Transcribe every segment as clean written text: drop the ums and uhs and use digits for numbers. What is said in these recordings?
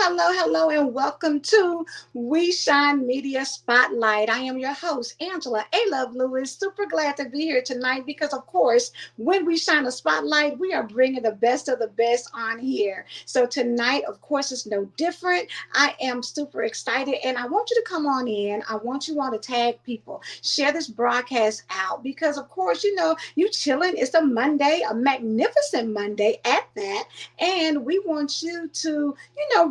hello, and welcome to We Shine Media Spotlight. I am your host, Angela A. Love Lewis. Super glad to be here tonight because, of course, when we shine a spotlight, we are bringing the best of the best on here. So tonight, of course, is no different. I am super excited, and I want you to come on in. I want you all to tag people, share this broadcast out because, of course, you chilling. It's a Monday, a magnificent Monday at that, and we want you to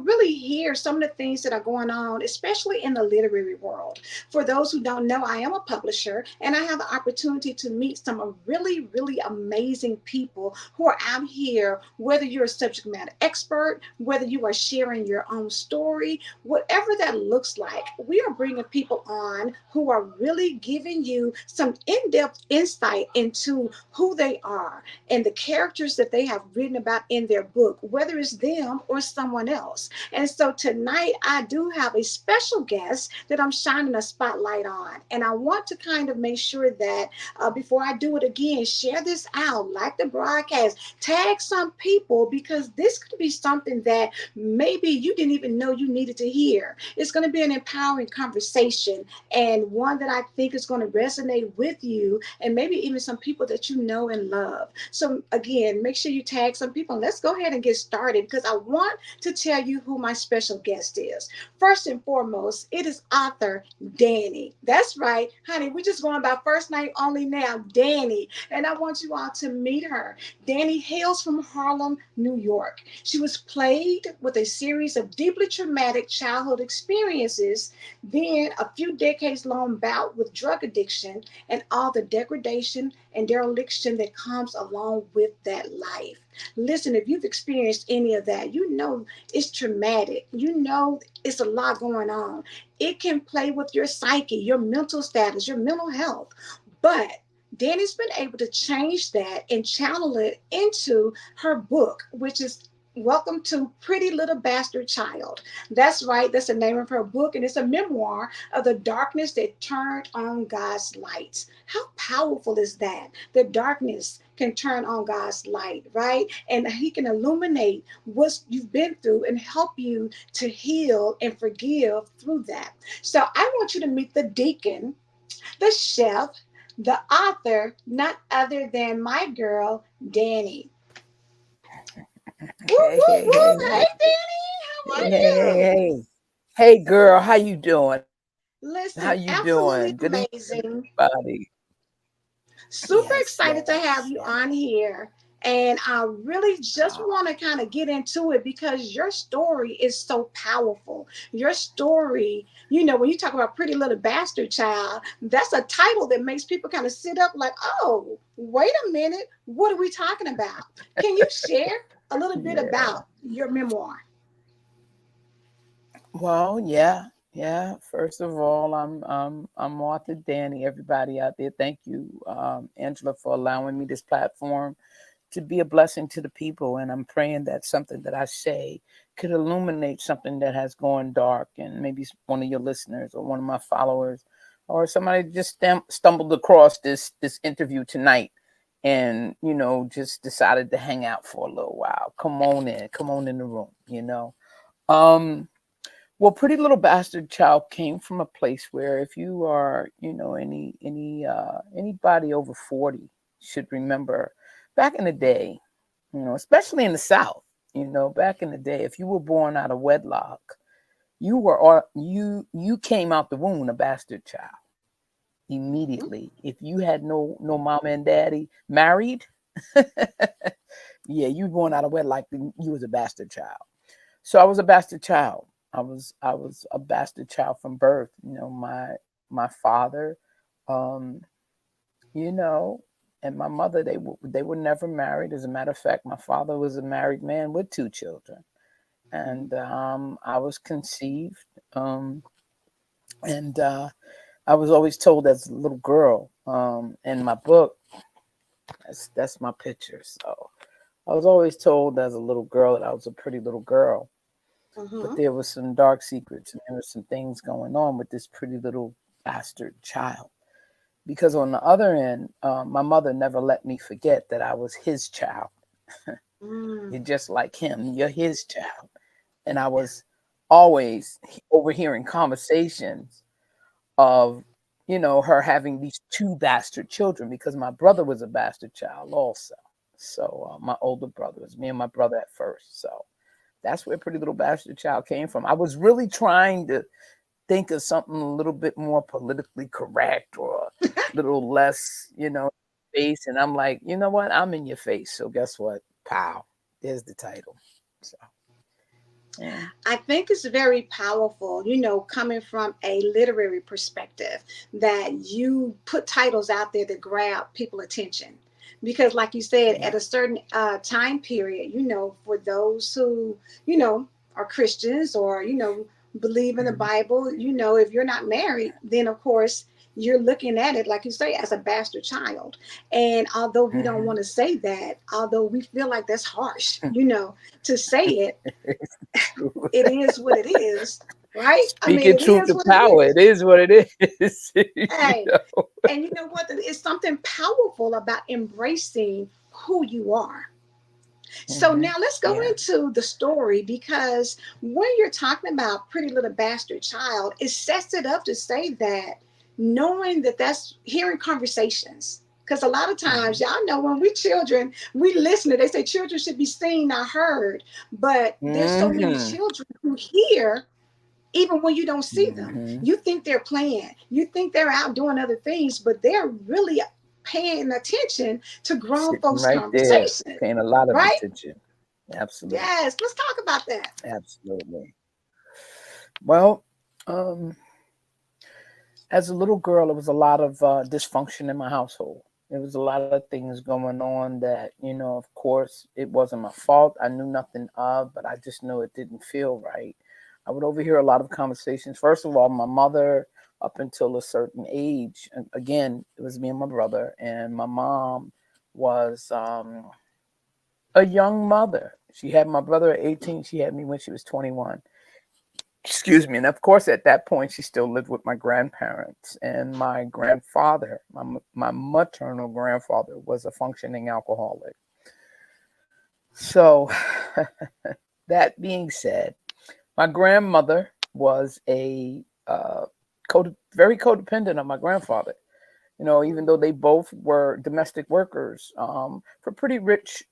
really hear some of the things that are going on, especially in the literary world. For those who don't know, I am a publisher and I have the opportunity to meet some really, really amazing people who are out here, whether you're a subject matter expert, whether you are sharing your own story, whatever that looks like. We are bringing people on who are really giving you some in-depth insight into who they are and the characters that they have written about in their book, whether it's them or someone else. And so tonight I do have a special guest that I'm shining a spotlight on. And I want to kind of make sure that before I do it again, share this out, like the broadcast, tag some people because this could be something that maybe you didn't even know you needed to hear. It's going to be an empowering conversation and one that I think is going to resonate with you and maybe even some people that you know and love. So again, make sure you tag some people. And let's go ahead and get started because I want to tell you who my special guest is. First and foremost, it is author Dani. That's right, honey. We're just going by first name only now, Dani. And I want you all to meet her. Dani hails from Harlem, New York. She was plagued with a series of deeply traumatic childhood experiences, then a few decades long bout with drug addiction and all the degradation and dereliction that comes along with that life. Listen, if you've experienced any of that, you know it's traumatic. You know it's a lot going on. It can play with your psyche, your mental status, your mental health. But Dani's been able to change that and channel it into her book, which is Welcome to Pretty Little Bastard Child. That's right, that's the name of her book, and it's a memoir of the darkness that turned on God's light. How powerful is that? The darkness can turn on God's light, right? And He can illuminate what you've been through and help you to heal and forgive through that. So I want you to meet the deacon, the chef, the author, none other than my girl, Dani. Woo, Hey, woo, hey, woo. hey, Hey, hey, Dani, how hey, are hey, hey, you? hey. Hey, girl, how you doing? How Listen, you doing? absolutely Good evening, amazing. everybody. Super Yes, excited to have yes, you yes. on here. And I really just Oh, want to kind of get into it because your story is so powerful. Your story, when you talk about Pretty Little Bastard Child, that's a title that makes people kind of sit up like, oh, wait a minute, what are we talking about? Can you share a little bit yeah. about your memoir? Well, yeah, yeah. First of all, I'm Author Danny. Everybody out there, thank you, Angela, for allowing me this platform to be a blessing to the people. And I'm praying that something that I say could illuminate something that has gone dark, and maybe one of your listeners or one of my followers or somebody just stumbled across this interview tonight and just decided to hang out for a little while. Come on in the room. um well, Pretty Little Bastard Child came from a place where, if you are, anybody over 40 should remember back in the day, especially in the South, back in the day, if you were born out of wedlock, you came out the womb a bastard child immediately. If you had no mama and daddy married, yeah, you were born out of wedlock, then you was a bastard child. So I was a bastard child. I was a bastard child from birth. My father, um, you know, and my mother, they were never married. As a matter of fact, my father was a married man with two children, and I was conceived, and I was always told as a little girl, in my book, that's my picture. So I was always told as a little girl that I was a pretty little girl, but Mm-hmm. there was some dark secrets and there were some things going on with this pretty little bastard child. Because on the other end, my mother never let me forget that I was his child. Mm. You're just like him. You're his child, and I was. always overhearing conversations of, her having these two bastard children, because my brother was a bastard child also. So my older brother, was me and my brother at first. So that's where Pretty Little Bastard Child came from. I was really trying to think of something a little bit more politically correct or a little less, face. And I'm like, you know what? I'm in your face. So guess what? Pow. There's the title. So yeah. I think it's very powerful, coming from a literary perspective, that you put titles out there that grab people attention. Because, like you said, Yeah. at a certain time period, for those who, are Christians, or, believe in the Mhm. Bible, if you're not married, then of course you're looking at it, like you say, as a bastard child. And although we don't want Mhm. to say that, although we feel like that's harsh, to say it, True. it is what it is, right? I mean, Speaking it truth is to what it power, it is. is what it is. Hey, know. and you know what? It's something powerful about embracing who you are. So Hmm. now let's go Yeah. into the story, because when you're talking about Pretty Little Bastard Child, it sets it up to say that, knowing that that's hearing conversations. Because a lot of times, Hmm. y'all know, when we children, we listen to, they say children should be seen, not heard. But there's so many Hmm. children who hear even when you don't see them. Hmm. You think they're playing, you think they're out doing other things, but they're really paying attention to grown Sitting folks' right there, conversation, paying a lot of right? attention. Absolutely. Yes, let's talk about that. Absolutely. Well, um, as a little girl, there was a lot of dysfunction in my household. There was a lot of things going on that, of course, it wasn't my fault. I knew nothing of, but I just knew it didn't feel right. I would overhear a lot of conversations. First of all, my mother, up until a certain age, and again, it was me and my brother, and my mom was a young mother. She had my brother at 18. She had me when she was 21. Excuse me. And of course, at that point, she still lived with my grandparents. And my grandfather, my maternal grandfather, was a functioning alcoholic. So, that being said, my grandmother was very codependent on my grandfather. Even though they both were domestic workers for pretty rich,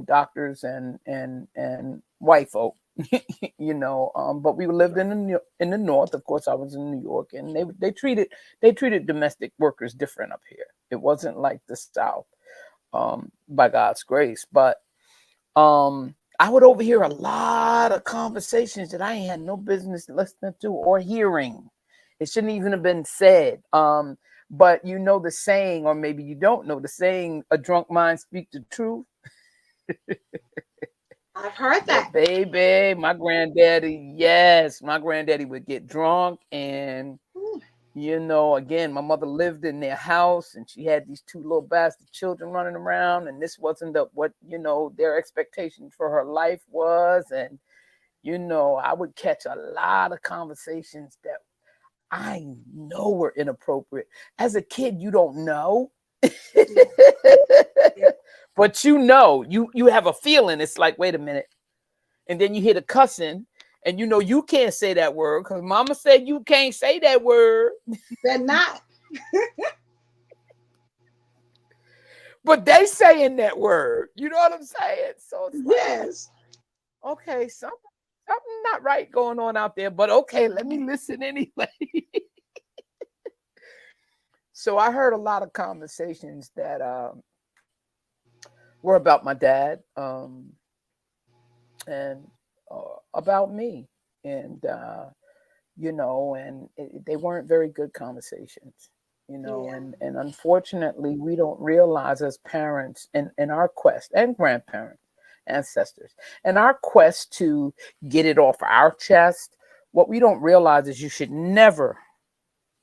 doctors and white folk, but we lived in the north. Of course, I was in New York, and they treated domestic workers different up here. It wasn't like the South, by God's grace. But I would overhear a lot of conversations that I had no business listening to or hearing. It shouldn't even have been said. But you know the saying, or maybe you don't know the saying, a drunk mind speak the truth. I've heard But that. baby, my granddaddy, yes, my granddaddy would get drunk. And, Ooh, again, my mother lived in their house, and she had these two little bastard children running around. And this wasn't what, their expectation for her life was. And, I would catch a lot of conversations that I know were inappropriate. As a kid, you don't know. yeah, yeah. But you have a feeling. It's like, wait a minute. And then you hear the cussing, and you can't say that word because mama said you can't say that word. They're not. But they saying that word. You know what I'm saying? So it's like, Yes. okay, something not right going on out there, but okay, let me listen anyway. So I heard a lot of conversations that were about my dad, and about me, and they weren't very good conversations, Yeah. and unfortunately, we don't realize as parents, in our quest, and grandparents, ancestors, and our quest to get it off our chest. What we don't realize is you should never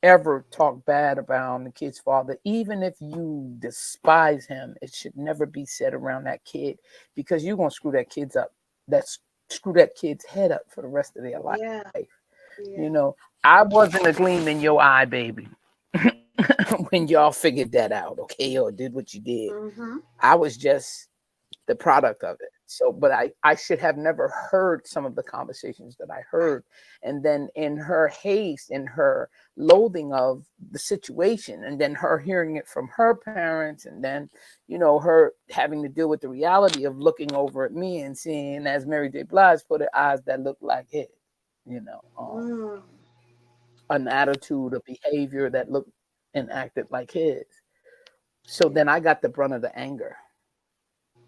ever talk bad about the kid's father, even if you despise him. It should never be said around that kid, because you're gonna screw that kid's up. That's Screw that kid's head up for the rest of their life. Yeah. Yeah. I wasn't a gleam in your eye, baby, when y'all figured that out, okay, or did what you did. Mm-hmm. I was just the product of it. So, but I should have never heard some of the conversations that I Right. heard. And then in her haste, in her loathing of the situation, and then her hearing it from her parents, and then, her having to deal with the reality of looking over at me and seeing, as Mary J. Blige put it, eyes that look like his, you know, um, Mm. an attitude, a behavior that looked and acted like his. So Yeah. then I got the brunt of the anger,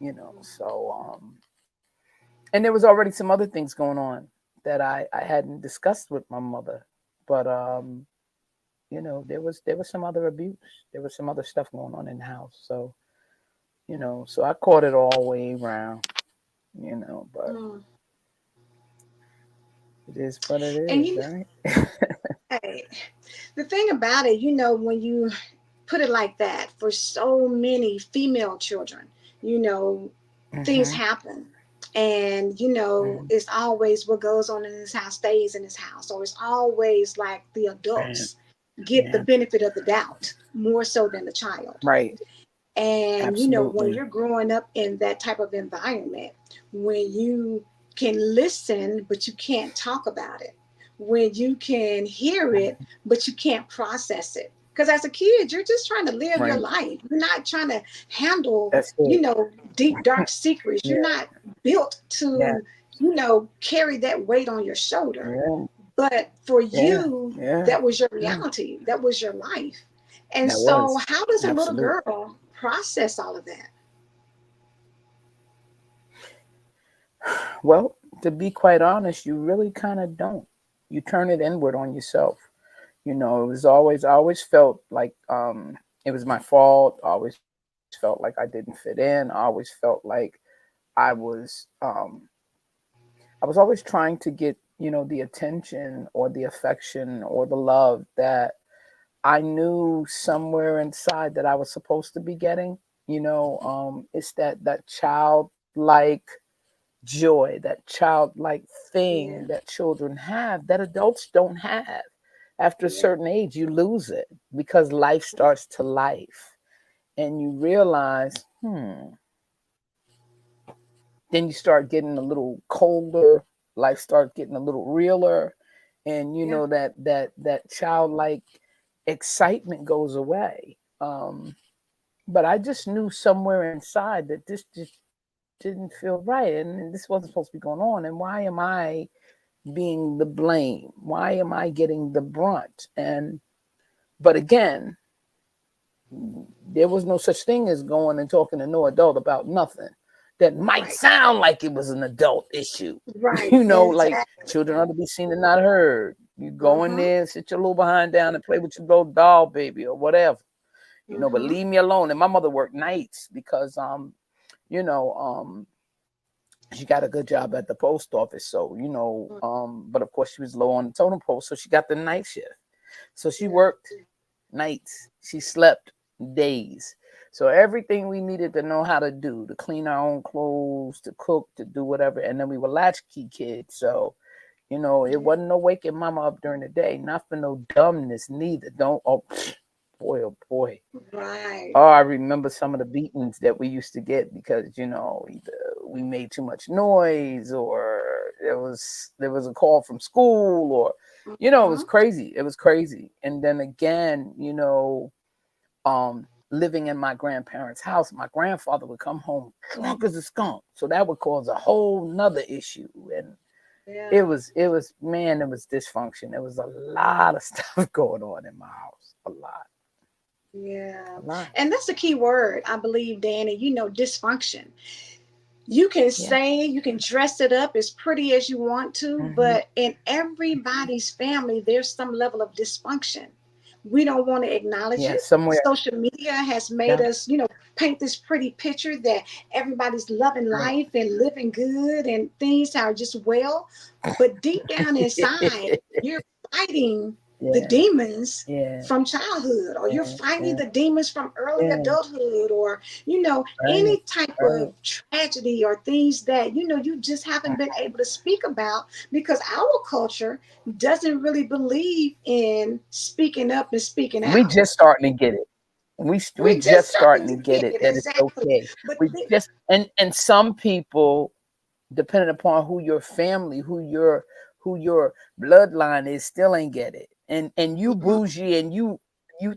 and there was already some other things going on that I hadn't discussed with my mother. But there was some other abuse. There was some other stuff going on in the house. So I caught it all way around, but Mm. it is what it And is, right? hey, the thing about it, when you put it like that, for so many female children, you know, things Mm-hmm. happen. And, Mm-hmm. it's always what goes on in this house stays in this house, or it's always like the Man, adults get the yeah. benefit of the doubt more so than the child. Right. And, when Absolutely. you're growing up in that type of environment, when you can listen, but you can't talk about it, when you can hear it, but you can't process it. Because as a kid, you're just trying to live your Right. life. You're not trying to handle, That's it. deep, dark secrets. You're Yeah. not built Yeah. to, carry that weight on your shoulder. Yeah. But for Yeah. you, Yeah. that was your Yeah. reality. That was your life. And That so, was. how does a little Absolutely. girl process all of that? Well, to be quite honest, you really kind of don't. You turn it inward on yourself. It was always, I always felt like it was my fault. I always felt like I didn't fit in. I always felt like I was always trying to get, the attention or the affection or the love that I knew somewhere inside that I was supposed to be getting. It's that childlike joy, that childlike thing Yeah, that children have that adults don't have. After a yeah, certain age, you lose it because life starts to life and you realize, then you start getting a little colder, life starts getting a little realer, and yeah, that childlike excitement goes away. But I just knew somewhere inside that this just didn't feel right, and this wasn't supposed to be going on. And why am I being the blame? Why am I getting the brunt? And but again, there was no such thing as going and talking to no adult about nothing that might right, sound like it was an adult issue. right, Like exactly. children ought to be seen and not heard. You go in Mm-hmm, there, sit your little behind down and play with your little doll baby or whatever. But mm-hmm, leave me alone. And my mother worked nights because you know, um, she got a good job at the post office. So, but of course she was low on the totem pole, so she got the night shift. So she yeah, worked nights. She slept days. So everything we needed to know how to do, to clean our own clothes, to cook, to do whatever. And then we were latchkey kids. So, it yeah, wasn't no waking mama up during the day. Not for no dumbness neither. Don't, oh, boy, oh boy. right, Oh, I remember some of the beatings that we used to get because, either we made too much noise or there was a call from school or, it mm-hmm, was crazy. It was crazy. And then again, living in my grandparents' house, my grandfather would come home drunk as a skunk. So that would cause a whole nother issue. And it yeah. was, it was, man, it was dysfunction. There was a lot of stuff going on in my house. Yeah. A lot. And that's the key word, I believe, Danny, dysfunction. You can Yeah. say, you can dress it up as pretty as you want to, Hmm. but in everybody's family, there's some level of dysfunction. We don't want to acknowledge Yeah. it. Somewhere. Social media has made Yeah. us, paint this pretty picture that everybody's loving Right. life and living good and things are just well. But deep down inside, you're fighting the Yeah. demons Yeah. from childhood, or you're Yeah. fighting Yeah. the demons from early Yeah. adulthood, or Right. any type Right. of tragedy or things that you just haven't been able to speak about because our culture doesn't really believe in speaking up and speaking We out. just starting to get it. We We just just starting starting to to get get it it, that it's exactly. okay. But We just and some people, depending upon who your family, who your bloodline is, still ain't get it. And you mhm, bougie and you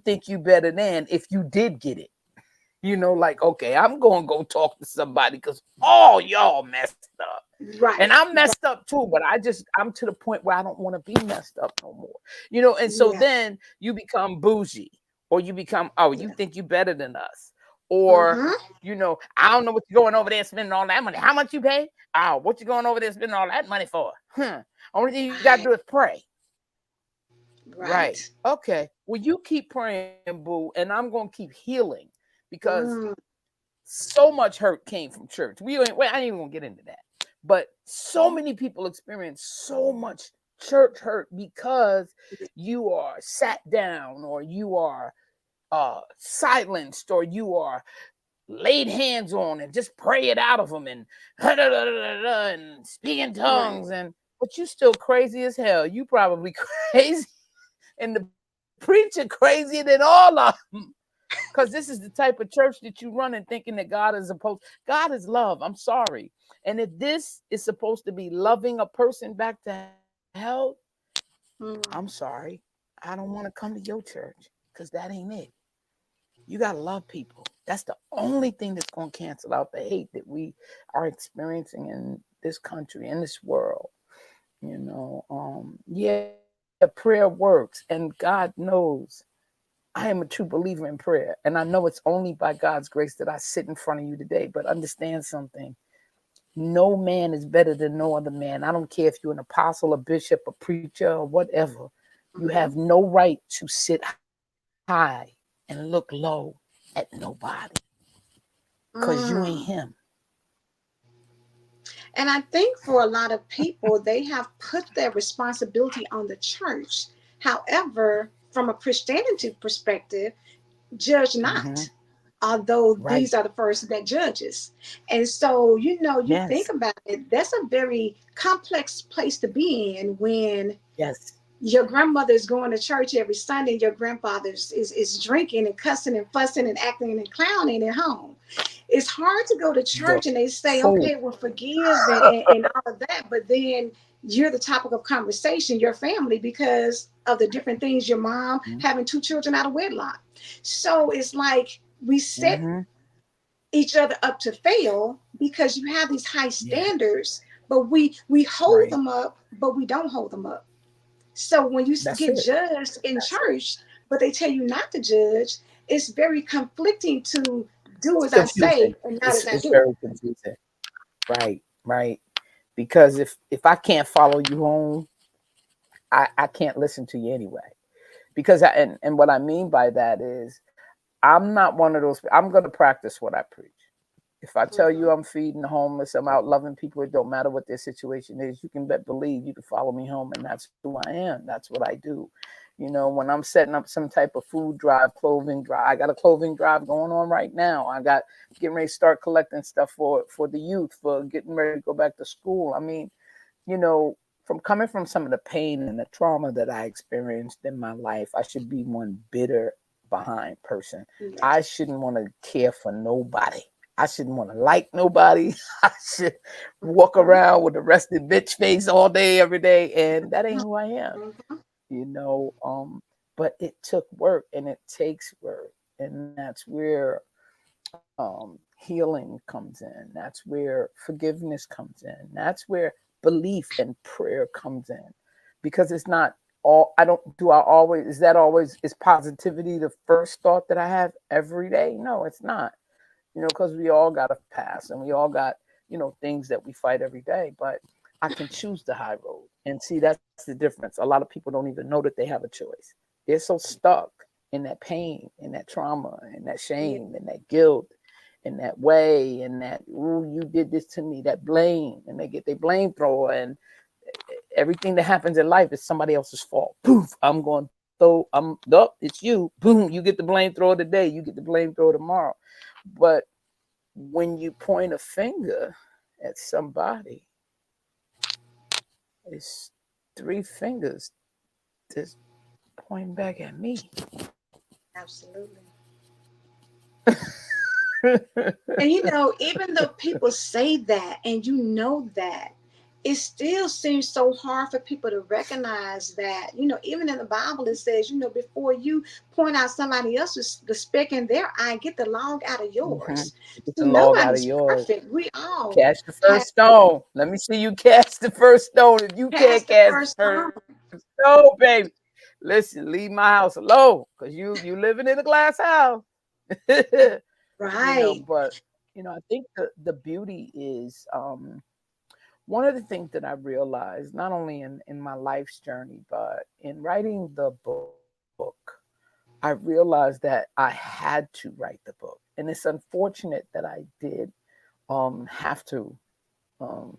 think you better than if you did get it. Like, okay, I'm going to go talk to somebody because all y'all messed up. And right, I'm right, messed up too, but I'm to the point where I don't want to be messed up no more. And so yeah, then you become bougie, or you become, oh, you yeah, think you better than us. Or, mm-hmm, I don't know what you're going over there spending all that money. How much you pay? Oh, what you going over there spending all that money for? Only thing you got to do right, is pray. Right. right, Okay. Well, you keep praying, boo, and I'm going to keep healing because mm, so much hurt came from church. I ain't even gonna get into that. But so many people experience so much church hurt because you are sat down, or you are silenced, or you are laid hands on and just pray it out of them, and and speak in right, tongues, but you still crazy as hell. You probably crazy, and the preacher crazier than all of them. Because this is the type of church that you run and thinking that God is love. I'm sorry. And if this is supposed to be loving a person back to hell, I'm mm, sorry. I don't want to come to your church, because that ain't it. You got to love people. That's the only thing that's going to cancel out the hate that we are experiencing in this country, in this world. Yeah, prayer works, and God knows I am a true believer in prayer. And I know it's only by God's grace that I sit in front of you today. But understand something: no man is better than no other man. I don't care if you're an apostle, a bishop, a preacher, or whatever. You have mhm, no right to sit high and look low at nobody, because you ain't him. mm. And I think for a lot of people, they have put their responsibility on the church. However, from a Christianity perspective, judge Mm-hmm. not, although Right. these are the first that judges. And so, you think Yes. about it, that's a very complex place to be in when Yes. your grandmother is going to church every Sunday, and your grandfather is drinking and cussing and fussing and acting and clowning at home. It's hard to go to The church and they say, fool. okay, well, forgive and all of that, but then you're the topic of conversation, your family, because of the different things, your mom having two children out of wedlock. So it's like we set Mm-hmm. each other up to fail because you have these high Yeah. standards, but we hold Right. them up, but we don't hold them up. So when you That's get it. judged in That's it. church, but they tell you not to judge, it's very conflicting to do It's as I confusing. say and not It's as I it's do. very confusing. Right. Right. Because if I can't follow you home, I can't listen to you anyway. Because and what I mean by that is, I'm not one of those. I'm going to practice what I preach. If I tell you Mhm. I'm feeding the homeless, I'm out loving people, it don't matter what their situation is. You can believe you can follow me home, and that's who I am. That's what I do. When I'm setting up some type of food drive, clothing drive, I got a clothing drive going on right now. I got getting ready to start collecting stuff for the youth, for getting ready to go back to school. I mean, you know, from coming from some of the pain and the trauma that I experienced in my life, I should be one bitter behind person. I Yes. shouldn't want to care for nobody. I shouldn't want to like nobody. I should walk Mhm. around with a rested bitch face all day, every day, and that ain't who I am. Mhm. You know, but it took work, and it takes work, and that's where healing comes in. That's where forgiveness comes in. That's where belief and prayer comes in, because it's not all. I don't do. I always is that always is positivity the first thought that I have every day? No, it's not. Because we all got a past, and we all got things that we fight every day. But I can choose the high road, and see, that's the difference. A lot of people don't even know that they have a choice. They're so stuck in that pain, in that trauma, in that Yeah. shame, in that guilt, in that way, in that, ooh, you did this to me, that blame, and they get their blame thrower, and everything that happens in life is somebody else's fault. Poof, I'm going to throw, nope, it's you. Boom, you get the blame thrower today, you get the blame thrower tomorrow. But when you point a finger at somebody, it's three fingers that's pointing back at me. Absolutely. And even though people say that and that, it still seems so hard for people to recognize that, even in the Bible, it says, before you point out somebody else's the speck in their eye, get the log out of Mhm. yours. Get See, the log out of nobody's yours. perfect. We all Cast the have first stone. Let me see you cast the first stone. If you can't passed the cast the first first time. stone, baby, listen, leave my house alone, because you living in a glass house. Right. But I think the beauty is, one of the things that I realized, not only in my life's journey, but in writing the book, I realized that I had to write the book. And it's unfortunate that I did have to. Um,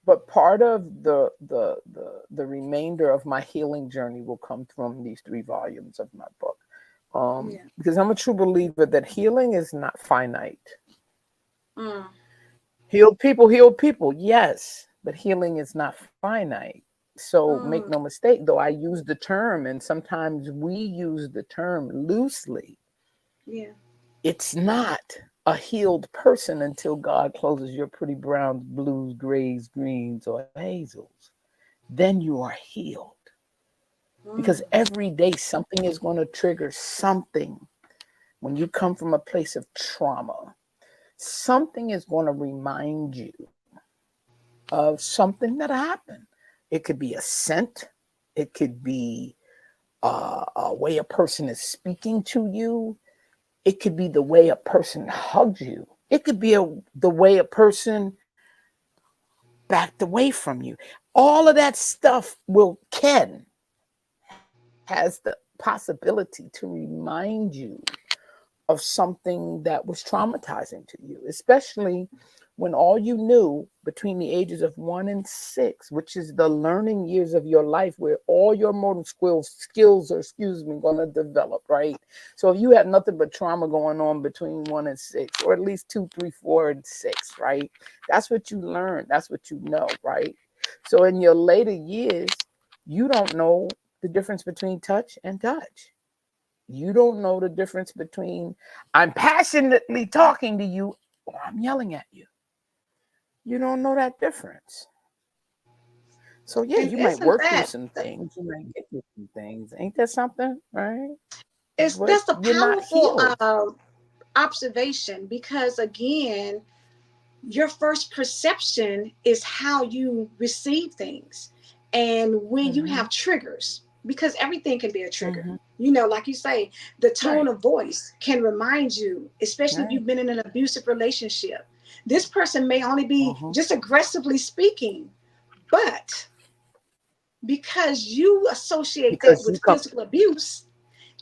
but part of the remainder of my healing journey will come from these 3 volumes of my book. Yeah. Because I'm a true believer that healing is not finite. Mm, Heal people, yes, but healing is not finite. So make no mm, mistake, though I use the term, and sometimes we use the term loosely, yeah. it's not a healed person until God closes your pretty browns, blues, grays, greens, or hazels. Then you are healed. Because Mm, every day something is going to trigger something. When you come from a place of trauma, something is going to remind you of something that happened. It could be a scent, it could be a way a person is speaking to you, it could be the way a person hugs you, it could be the way a person backed away from you. All of that stuff has the possibility to remind you of something that was traumatizing to you, especially when all you knew between the ages of 1 and 6, which is the learning years of your life, where all your motor skills are, going to develop, right? So if you had nothing but trauma going on between 1 and 6, or at least 2, 3, 4, and 6, right? That's what you learn. That's what you know, right? So in your later years, you don't know the difference between touch and touch. You don't know the difference between I'm passionately talking to you or I'm yelling at you. You don't know that difference. So yeah, and you might isn't work through that some things, you might get through some things. Ain't that something, right? it's But that's a you're not powerful healed. observation, because again, your first perception is how you receive things. And when you Mm-hmm. have triggers, because everything can be a trigger, Mm-hmm. like you say, the tone Right. of voice can remind you, especially if Right. you've been in an abusive relationship. This person may only be Mm-hmm. just aggressively speaking, but because you associate that Because you with come. physical abuse,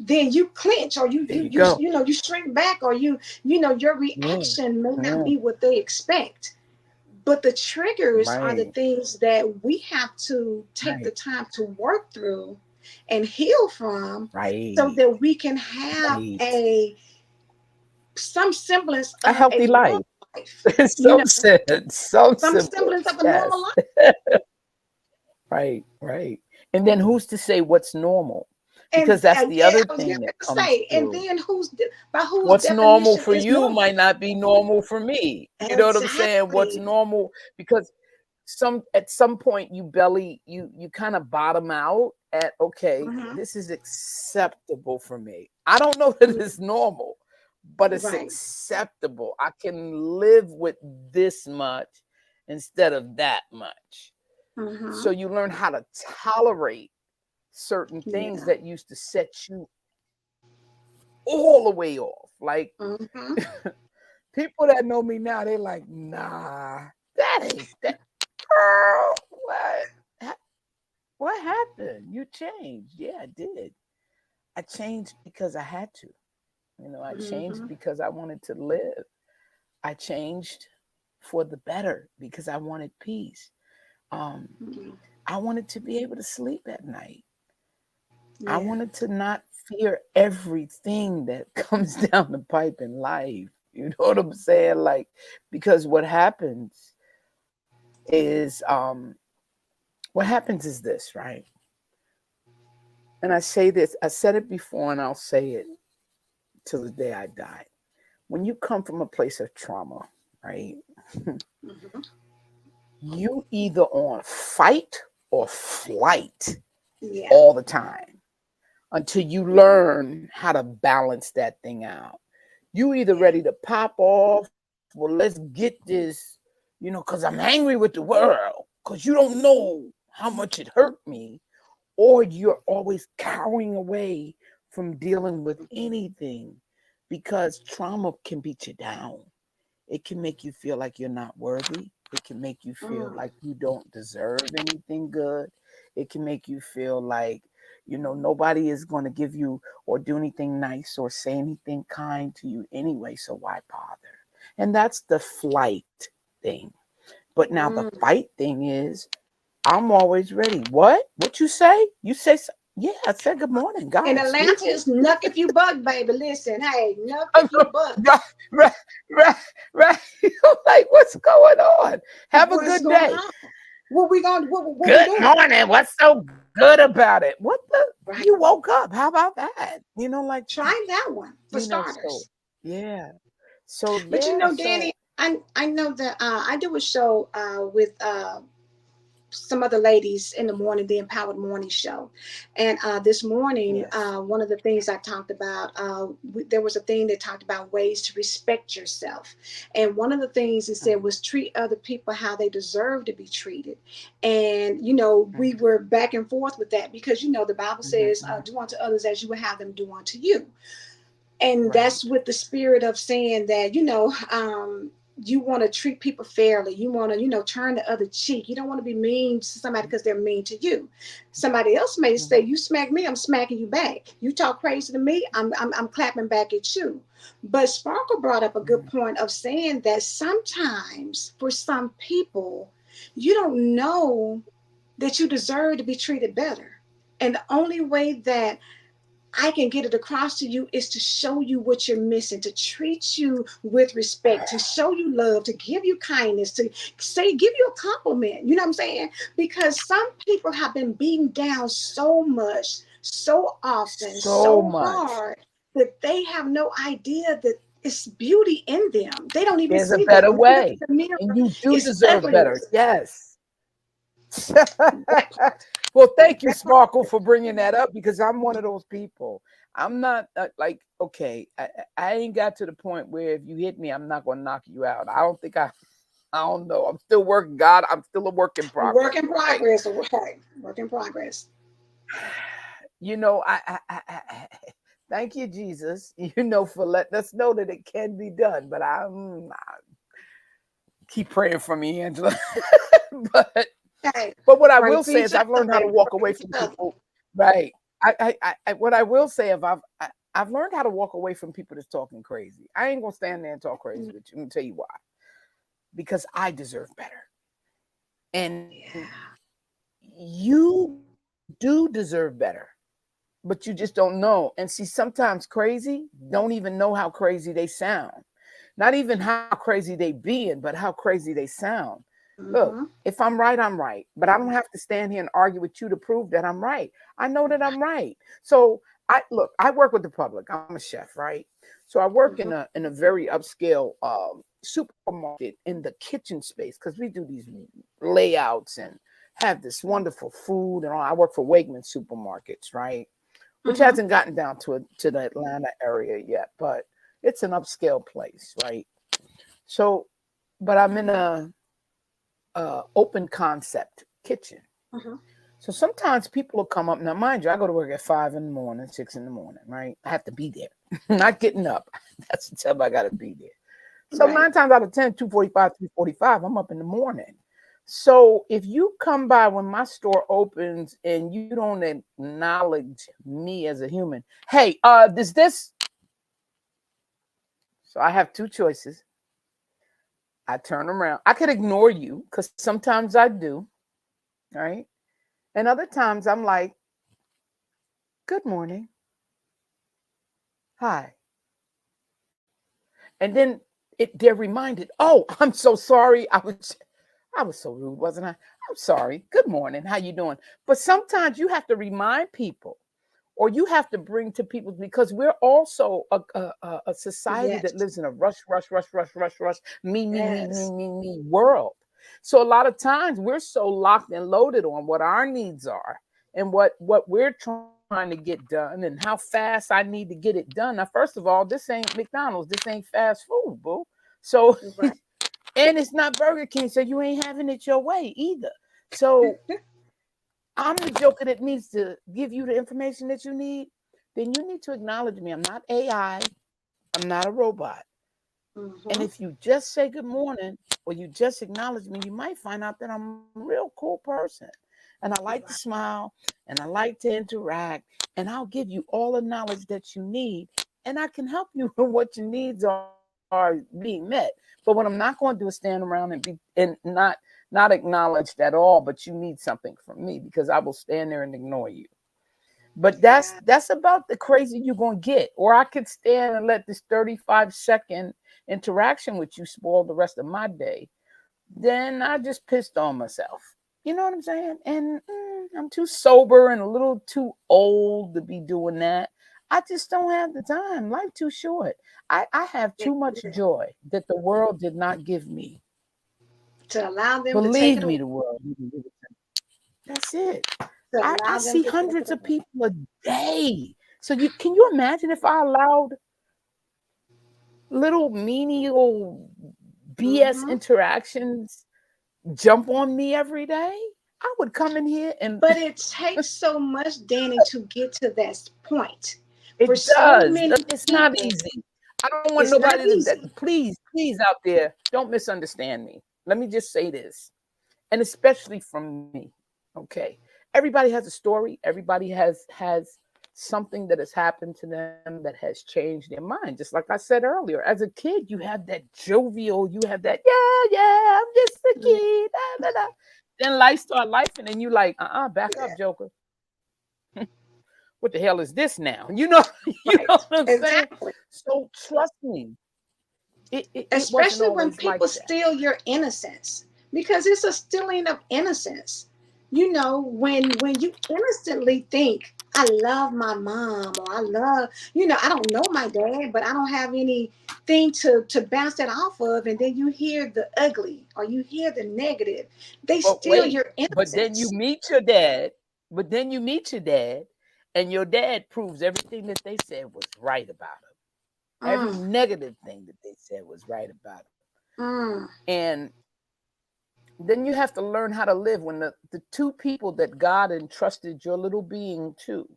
then you clinch, or There you go. you shrink back, or your Yeah. reaction may not Yeah. be what they expect. But the triggers are the Right. things that we have to take the Right. time to work through and heal from, so Right. that we can have Right. a some semblance A of a healthy normal life. life, you Some know, sense. Some some semblance. semblance of a normal Yes. life. Right, right. And then who's to say what's normal? And Because that's the yeah, other I was thing getting that ready to comes say, and through. then by whose What's normal definition for is you normal? might not be normal for me. You know what I'm saying? What's Exactly. normal, because at some point you kind of bottom out at, okay, Hmm. this is acceptable for me. I don't know that it's normal, but it's Right. acceptable. I can live with this much instead of that much. So Hmm. you learn how to tolerate certain things Yeah. that used to set you all the way off. Like, Hmm. people that know me now, they like, nah, that ain't that. Girl, what happened? You changed. Yeah, I did. I changed because I had to. I changed Hmm. because I wanted to live. I changed for the better because I wanted peace. Um, I wanted to be able to sleep at night. I Yeah. wanted to not fear everything that comes down the pipe in life. You know what I'm saying? Like, because is um what happens is this, right? And I say this, I said it before and I'll say it till the day I die. when you come from a place of trauma, right? Mhm. You either on fight or flight Yeah. all the time until you learn how to balance that thing out. You either Yeah. ready to pop off, well, let's get this, because I'm angry with the world, because you don't know how much it hurt me, or you're always cowering away from dealing with anything because trauma can beat you down. It can make you feel like you're not worthy. It can make you feel Mm. like you don't deserve anything good. It can make you feel like, nobody is going to give you or do anything nice or say anything kind to you anyway. So why bother? And that's the flight thing. But now the Mm. fight thing is, I'm always ready. What? What you say? You say, yeah, I said good morning. In God, excuse Atlanta, me. it's nuck if you buck, baby. Listen, hey, nuck if you buck. Right, right, right, right. Like, what's going on? Have a What's good going day. on? What we gonna what we Good doing? morning. What's so good about it? What the? Right. You woke up. How about that? Like, Try that one for so starters. yeah. So But yeah, Danny, so I know that I do a show with some other ladies in the morning, the Empowered Morning Show. And this morning, yes. one of the things I talked about, there was a thing that talked about ways to respect yourself. And one of the things it said was treat other people how they deserve to be treated. And, we Mhm, were back and forth with that because, the Bible mhm, says, mhm. do unto others as you would have them do unto you. And that's Right. with the spirit of saying that you want to treat people fairly, you want to turn the other cheek, you don't want to be mean to somebody because they're mean to you. Somebody else may say, Mhm, you smack me, I'm smacking you back. You talk crazy to me, I'm clapping back at you. But Sparkle brought up a good mhm. point of saying that sometimes for some people you don't know that you deserve to be treated better, and the only way that I can get it across to you is to show you what you're missing, to treat you with respect, to show you love, to give you kindness, to give you a compliment. You know what I'm saying? Because some people have been beaten down so much, so often, So so much. hard that they have no idea that it's beauty in them. They don't even There's a see that. better When they look way, in the mirror, and you do it's deserve better. ugliness. Yes. That part. Well, thank you, That part. Sparkle, for bringing that up because I'm one of those people. I'm not like, okay, I ain't got to the point where if you hit me, I'm not going to knock you out. I don't know. I'm still working. God, I'm still a work in Work progress, in right? progress. Right. Work in progress. Thank you, Jesus, for letting us know that it can be done. But I keep praying for me, Angela. but Hey, But what I pray will for say each is I've other, learned how to baby. walk Pray away for from each other. people. Right. What I will say is I've learned how to walk away from people that's talking crazy. I ain't gonna stand there and talk crazy with you. I'm gonna tell you why. Because I deserve better. And Yeah. you do deserve better, but you just don't know. And see, sometimes crazy don't even know how crazy they sound. Not even how crazy they being, but how crazy they sound. Look, Mm-hmm. if I'm right, I'm right. But I don't have to stand here and argue with you to prove that I'm right. I know that I'm right. So I work with the public. I'm a chef, right? So I work Mm-hmm. in a very upscale supermarket in the kitchen space because we do these layouts and have this wonderful food and all. I work for Wegman supermarkets, right? Which Mm-hmm. hasn't gotten down to the Atlanta area yet, but it's an upscale place, right? So, but I'm in a open concept kitchen. Mm-hmm. So sometimes people will come up. Now, mind you, I go to work at 5 in the morning, 6 in the morning, right? I have to be there, not getting up. That's the time I got to be there. So Right. 9 times out of 10, 2:45, 3:45, I'm up in the morning. So if you come by when my store opens and you don't acknowledge me as a human, hey, does this? So I have two choices. I turn around. I could ignore you because sometimes I do, right? And other times I'm like, good morning. Hi. And then they're reminded, oh, I'm so sorry. I was so rude, wasn't I? I'm sorry. Good morning. How you doing? But sometimes you have to remind people, or you have to bring to people, because we're also a society that Yes. lives in a rush, rush, rush, rush, rush, rush, Yes. me world. So a lot of times we're so locked and loaded on what our needs are and what we're trying to get done and how fast I need to get it done. Now, first of all, this ain't McDonald's, this ain't fast food, boo. So Right. and it's not Burger King, so you ain't having it your way either. So I'm the joker that needs to give you the information that you need. Then you need to acknowledge me. I'm not AI. I'm not a robot. And if Mm-hmm. you just say good morning or you just acknowledge me, you might find out that I'm a real cool person. And I like to Right. smile and I like to interact, and I'll give you all the knowledge that you need. And I can help you with what your needs are being met. But what I'm not going to do is stand around and not acknowledged at all, but you need something from me, because I will stand there and ignore you. But Yeah. that's about the crazy you're gonna get. Or I could stand and let this 35-second interaction with you spoil the rest of my day. Then I just pissed on myself. You know what I'm saying? And I'm too sober and a little too old to be doing that. I just don't have the time. Life too short. I have It too much is. joy that the world did not give me. To allow them to take Believe it away. me, the world didn't give it to me. That's it. To I allow them see to take it hundreds of away. people a day. So you imagine if I allowed little menial BS Mm-hmm. interactions jump on me every day? I would come in here and But it takes so much, Danny, to get to that point. For it so does. many It's not people, easy. I don't want it's not nobody easy. please, please out there, don't misunderstand me. Let me just say this, and especially from me. Okay. Everybody has a story. Everybody has something that has happened to them that has changed their mind. Just like I said earlier, as a kid, you have that jovial, you have that, yeah, I'm just a Yeah. kid. Da, da, da. Then life start life, and then you like, back up, Joker. What the hell is this now? You know what Right. I'm saying? Exactly. So trust me, it wasn't Especially when always like people that. steal your innocence, because it's a stealing of innocence. When you innocently think, I love my mom, or I love, I don't know my dad, but I don't have anything to bounce that off of, and then you hear the ugly or you hear the negative, they But steal wait, your but then you innocence. meet your dad, but then you meet your dad, and your dad proves everything that they said was right about him. Every Mm, negative thing that they said was right about him. mm, And then you have to learn how to live when the two people that God entrusted your little being to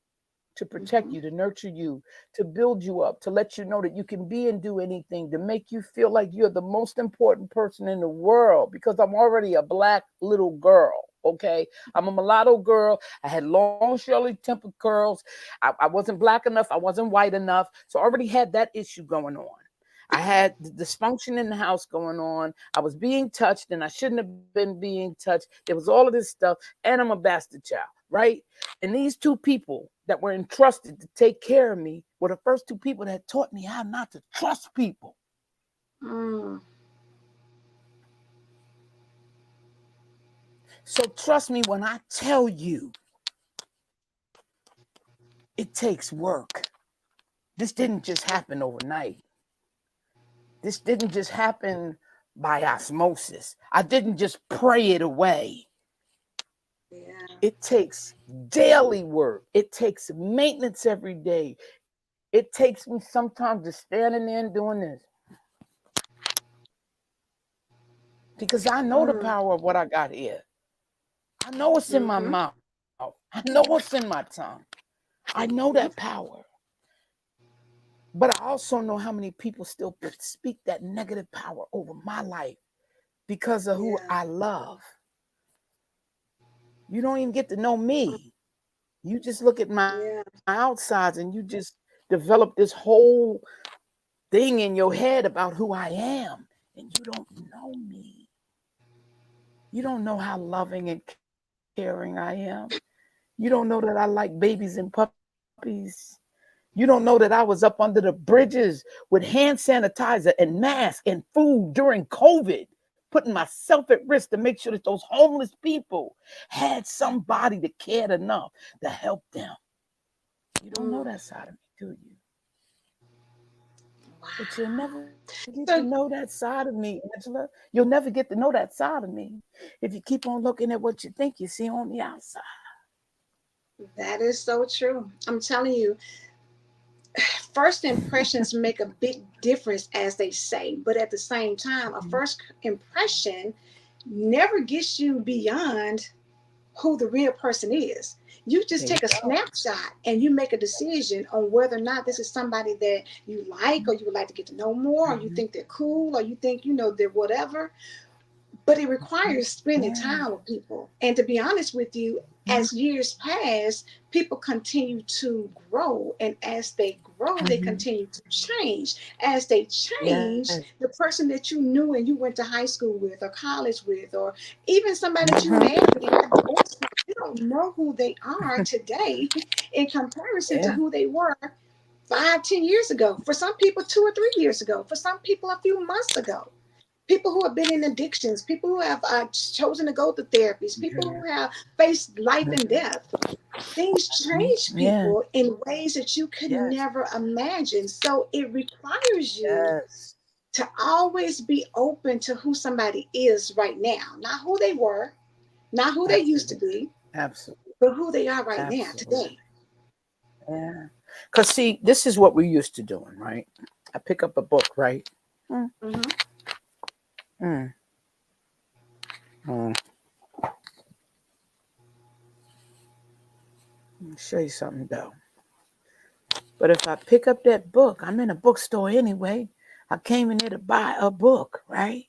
protect mhm. you, to nurture you, to build you up, to let you know that you can be and do anything, to make you feel like you're the most important person in the world, because I'm already a black little girl. Okay. I'm a mulatto girl. I had long, Shirley Temple curls. I wasn't black enough. I wasn't white enough. So I already had that issue going on. I had the dysfunction in the house going on. I was being touched and I shouldn't have been being touched. There was all of this stuff. And I'm a bastard child, right? And these two people that were entrusted to take care of me were the first two people that taught me how not to trust people. Mm, So trust me when I tell you it takes work. This didn't just happen overnight. This didn't just happen by osmosis. I didn't just pray it away. yeah. It takes daily work. It takes maintenance every day. It takes me sometimes just standing there and doing this because I know the Mm, power of what I got here. I know what's in my mm-hmm. mouth. I know what's in my tongue. I know that Mm-hmm. power. But I also know how many people still speak that negative power over my life because of who Yeah. I love. You don't even get to know me. You just look at my Yeah. outsides and you just develop this whole thing in your head about who I am. And you don't know me. You don't know how loving and caring I am. You don't know that I like babies and puppies. You don't know that I was up under the bridges with hand sanitizer and mask and food during COVID, putting myself at risk to make sure that those homeless people had somebody that cared enough to help them. You don't know Mm, that side of me, do you? But you'll wow. never get to know So that side of me, Angela. You'll never get to know that side of me if you keep on looking at what you think you see on the outside. that is so true. I'm telling you, first impressions make a big difference, as they say. But at the same time, a Mhm. first impression never gets you beyond who the real person is. You just There you take a go. snapshot and you make a decision on whether or not this is somebody that you like, or you would like to get to know more, or you Mhm. think they're cool, or you think, they're whatever. But it Mhm. requires spending Yeah. time with people. And to be honest with you, Mhm. as years pass, people continue to grow. And as they grow, they Mhm. continue to change. As they change, Yes. the person that you knew and you went to high school with, or college with, or even somebody that you Mhm. married and got divorced from, you don't know who they are today in comparison to Yeah. who they were 5, 10 years ago. For some people, 2 or 3 years ago. For some people, a few months ago. People who have been in addictions, people who have chosen to go to therapies, people Mhm. who have faced life and Mhm. death. Things Mhm. change Yeah. people in ways that you could Yes. never imagine. So it requires you Yes. to always be open to who somebody is right now, not who they were, not who they used to Absolutely. be, Absolutely. but who they are right now, Absolutely. today. Yeah. Because, see, this is what we're used to doing, right? I pick up a book, right? Mm, Mm-hmm. mm, mm. Let me show you something, though. But if I pick up that book, I'm in a bookstore anyway. I came in there to buy a book, right?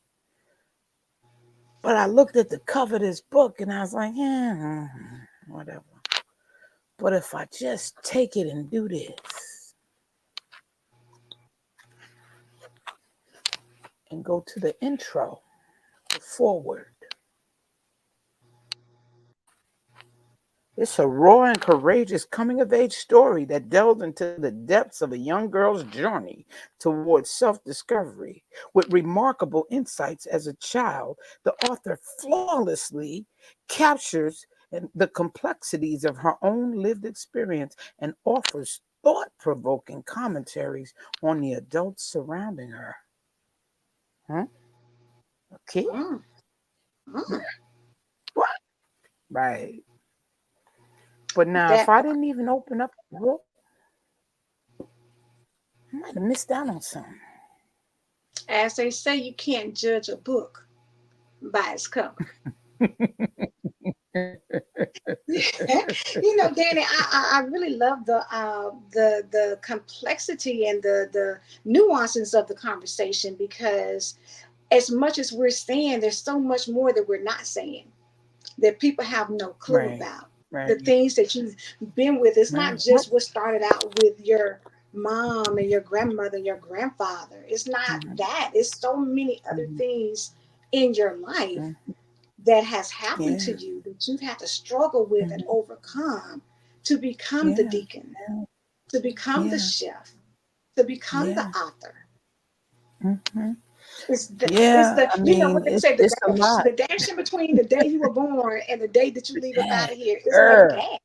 But I looked at the cover of this book and I was like, yeah, whatever. But if I just take it and do this and go to the intro, the forward, it's a raw and courageous coming of age story that delves into the depths of a young girl's journey towards self discovery. With remarkable insights as a child, the author flawlessly captures the complexities of her own lived experience and offers thought provoking commentaries on the adults surrounding her. Huh? Okay? Mm-hmm. What? Right. But now, if That I didn't even open up the book, I might have missed out on something. As they say, you can't judge a book by its cover. Danny, I really love the complexity and the nuances of the conversation, because as much as we're saying, there's so much more that we're not saying, that people have no clue Right, about. The right, things that you've been with, it's not right. just what started out with your mom and your grandmother and your grandfather. It's not Mhm, that. It's so many other mhm, things in your life mhm. that has happened to Yeah, you that you've had to struggle with and mhm, overcome, to become the yeah, deacon, yeah, to become the yeah, chef, to become the yeah. author. Mhm. It's the Yeah, I what mean, they say, the it's a dash, lot. the dash in between the day you were born and the day that you The leave up out dash, of here. It's like a girl, dash.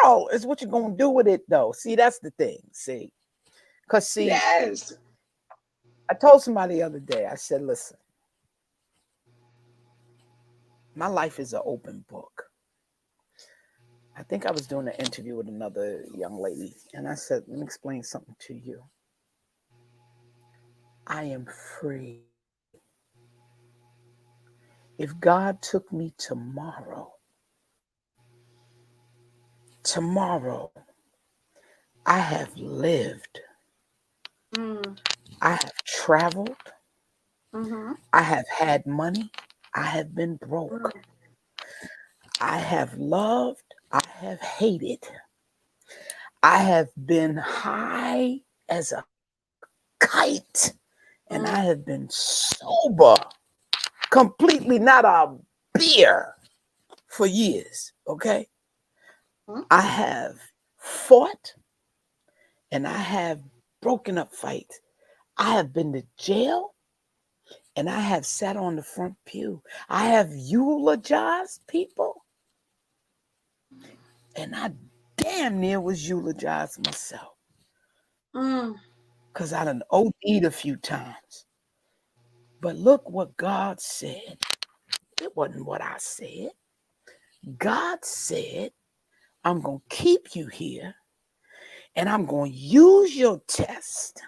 girl, it's what you're gonna do with it, though. See, that's the thing. See, because see, Yes. I told somebody the other day. I said, "Listen, my life is an open book." I think I was doing an interview with another young lady, and I said, "Let me explain something to you. I am free. If God took me tomorrow, I have lived, Mm, I have traveled, mm-hmm, I have had money, I have been broke, mm, I have loved, I have hated, I have been high as a kite, and I have mm, been sober, completely not a beer for years, okay? mm, I have fought and I have broken up fights. I have been to jail and I have sat on the front pew. I have eulogized people and I damn near was eulogizing myself Mm. because I done OD'd a few times. But look what God said. It wasn't what I said. God said, I'm going to keep you here and I'm going to use your test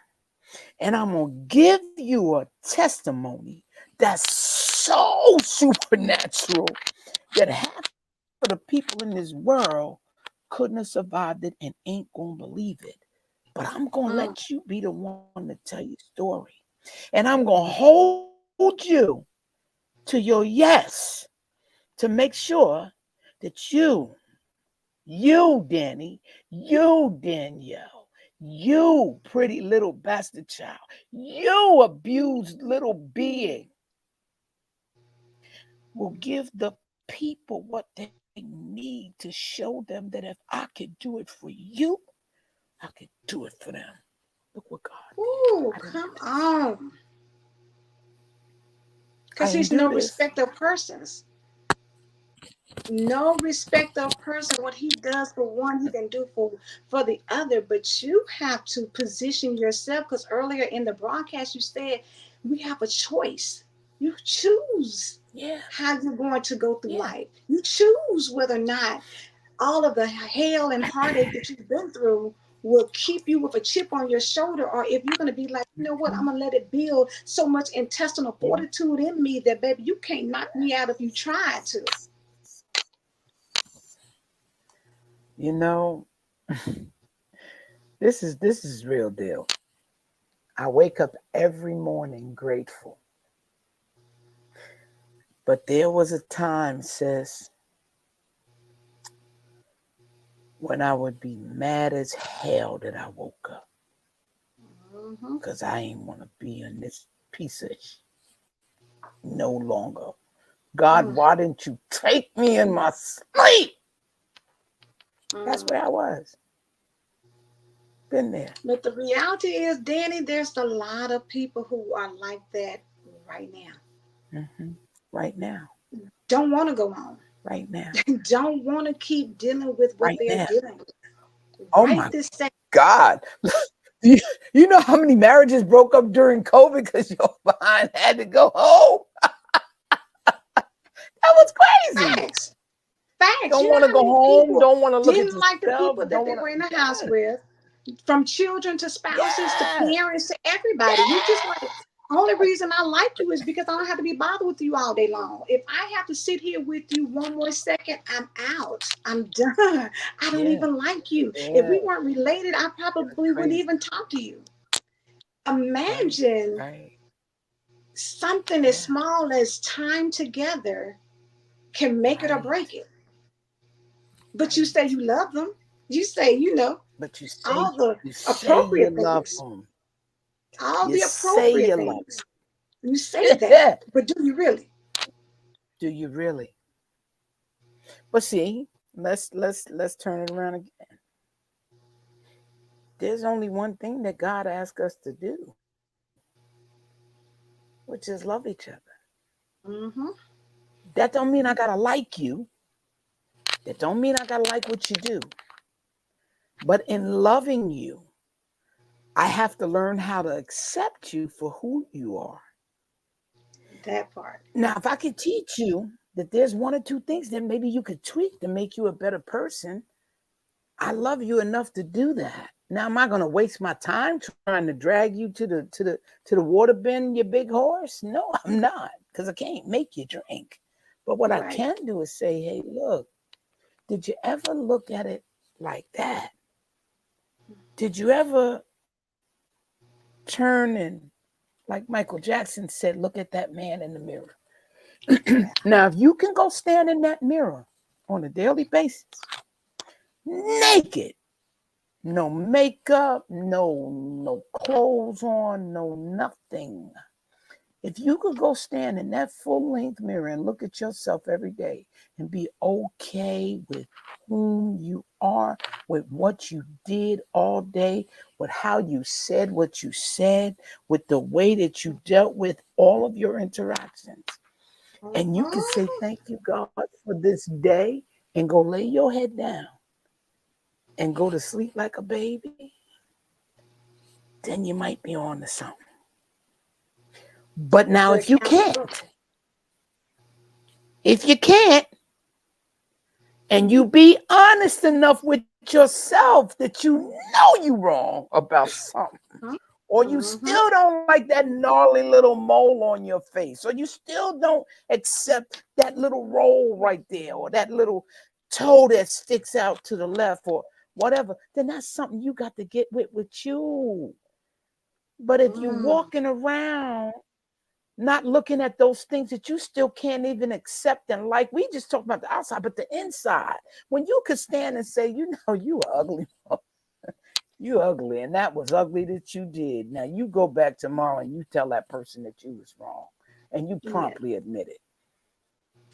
and I'm going to give you a testimony that's so supernatural that half of the people in this world couldn't have survived it and ain't going to believe it. But I'm going to Mm. let you be the one to tell your story. And I'm going to hold you to your yes to make sure that you, Danny, you, Danielle, you, pretty little bastard child, you, abused little being, will give the people what they need to show them that if I could do it for you, I could do it for them. Look what God did. Ooh, I didn't do come this. on. I Because didn't he's do no this. respect of persons. No respect of person. What he does for one, he can do for the other. But you have to position yourself, because earlier in the broadcast you said we have a choice. You choose Yeah, how you're going to go through yeah. life. You choose whether or not all of the hell and heartache that you've been through will keep you with a chip on your shoulder, or if you're going to be like, you know what, I'm Mhm. going to let it build so much intestinal Yeah. fortitude in me that, baby, you can't knock me out if you try to. You know, this is real deal. I wake up every morning grateful. But there was a time, sis, when I would be mad as hell that I woke up. Mm-hmm. Because I ain't want to be in this piece of no longer. God, Mm, why didn't you take me in my sleep? That's mm. where I was. Been there. But the reality is, Danny, there's a lot of people who are like that right now. Hmm. Right now. Don't want to go on. Right now. Don't want to keep dealing with what Right they're now. dealing with. Oh Right my this second. God. you, you know how many marriages broke up during COVID because your behind had to go home? That was crazy. Facts. Facts. Don't You know want to how go many home. people Don't want to look at didn't like the yourself. people that Don't they want were in the to. house Yeah. with, from children to spouses to Yeah. parents to everybody. You just like, only reason I like you is because I don't have to be bothered with you all day long. If I have to sit here with you one more second, I'm out. I'm done. I don't Yeah. even like you. If Yeah. we weren't related, I probably wouldn't Crazy. even talk to you. Right. Imagine Right. something as Yeah. small as time together can make it or Right. break it. But you say Right. you love them. You say, But all the you say you appropriate love things, them. all You the say appropriate you love things. You say that, them. but do you really? Do you really? But see, let's turn it around again. There's only one thing that God asks us to do, which is love each other. Mm-hmm. That don't mean I gotta like you. That don't mean I gotta like what you do. But in loving you, I have to learn how to accept you for who you are. That part. Now, if I could teach you that there's one or two things that maybe you could tweak to make you a better person, I love you enough to do that. Now, am I going to waste my time trying to drag you to the water bin, you big horse? No, I'm not, because I can't make you drink. But what I Right. can do is say, hey, look, did you ever look at it like that? Did you ever turn and, like Michael Jackson said, look at that man in the mirror? Now, if you can go stand in that mirror on a daily basis, naked, no makeup, no clothes on, no nothing. If you could go stand in that full length mirror and look at yourself every day and be okay with whom you are, with what you did all day, with how you said what you said, with the way that you dealt with all of your interactions, and you can say, Mm-hmm. thank you, God, for this day, and go lay your head down and go to sleep like a baby, then you might be on to something. But now, But if you accountability. can't, and you be honest enough with yourself that you know you wrong about something, or you Mm-hmm. still don't like that gnarly little mole on your face, or you still don't accept that little roll right there, or that little toe that sticks out to the left, or whatever, then that's something you got to get with you. But if you're Mm. walking around not looking at those things that you still can't even accept and like, we just talk about the outside, but the inside, when you could stand and say, you know, you ugly, you ugly, and that was ugly that you did. Now you go back tomorrow and you tell that person that you was wrong, and you Yeah. promptly admit it,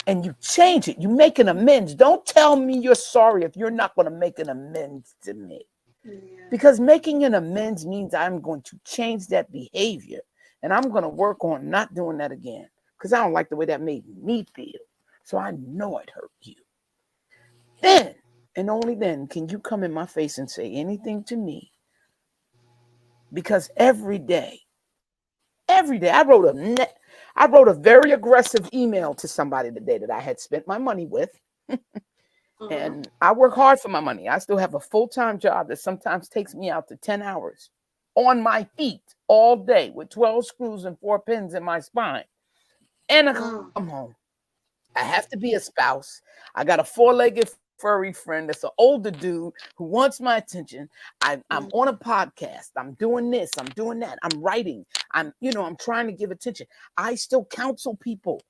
and you change it. You make an amends. Don't tell me you're sorry if you're not going to make an amends to me. Yeah. Because making an amends means I'm going to change that behavior, and I'm going to work on not doing that again, because I don't like the way that made me feel. So I know it hurt you. Then, and only then, can you come in my face and say anything to me. Because every day, I wrote a very aggressive email to somebody today that I had spent my money with. Mm-hmm. And I work hard for my money. I still have a full-time job that sometimes takes me out to 10 hours on my feet all day with 12 screws and 4 pins in my spine. And I come Mm. home. I have to be a spouse. I got a four-legged furry friend that's an older dude who wants my attention. I'm Mm. on a podcast. I'm doing this. I'm doing that. I'm writing. I'm trying to give attention. I still counsel people.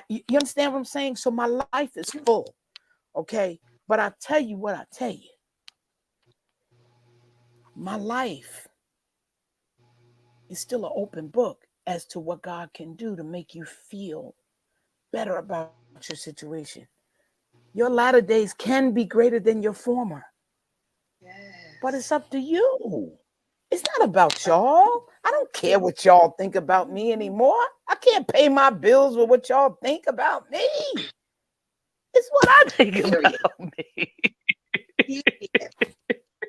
You understand what I'm saying? So my life is full. Okay. But I tell you what I tell you. My life is still an open book as to what God can do to make you feel better about your situation. Your latter days can be greater than your former, but it's Yes. up to you. It's not about y'all. I don't care what y'all think about me anymore. I can't pay my bills with what y'all think about me. It's what I think Period. about me. Period.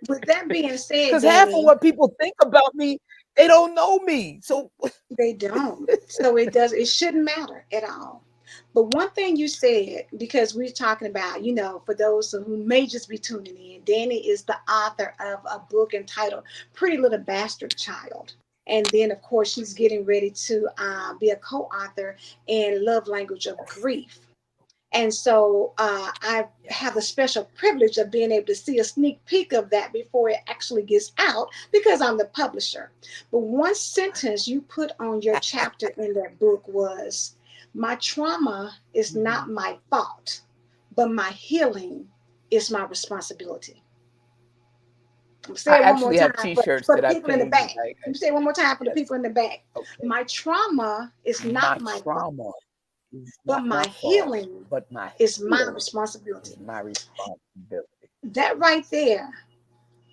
With that being said, Because half of Danny, what people think about me, they don't know me. So they don't. So it shouldn't matter at all. But one thing you said, because we're talking about, for those who may just be tuning in, Danny is the author of a book entitled Pretty Little Bastard Child. And then, of course, she's getting ready to be a co author in Love Language of Grief. And so I have the special privilege of being able to see a sneak peek of that before it actually gets out because I'm the publisher. But one sentence you put on your chapter in that book was, "My trauma is not my fault, but my healing is my responsibility." I'm I say it one more actually have time t-shirts for that the I people in the pinned. back. Let me say it one more time for the Yes. people in the back. Okay. My trauma is My not my fault, trauma is but not my my fault, healing but my is my healing is responsibility. my responsibility. That right there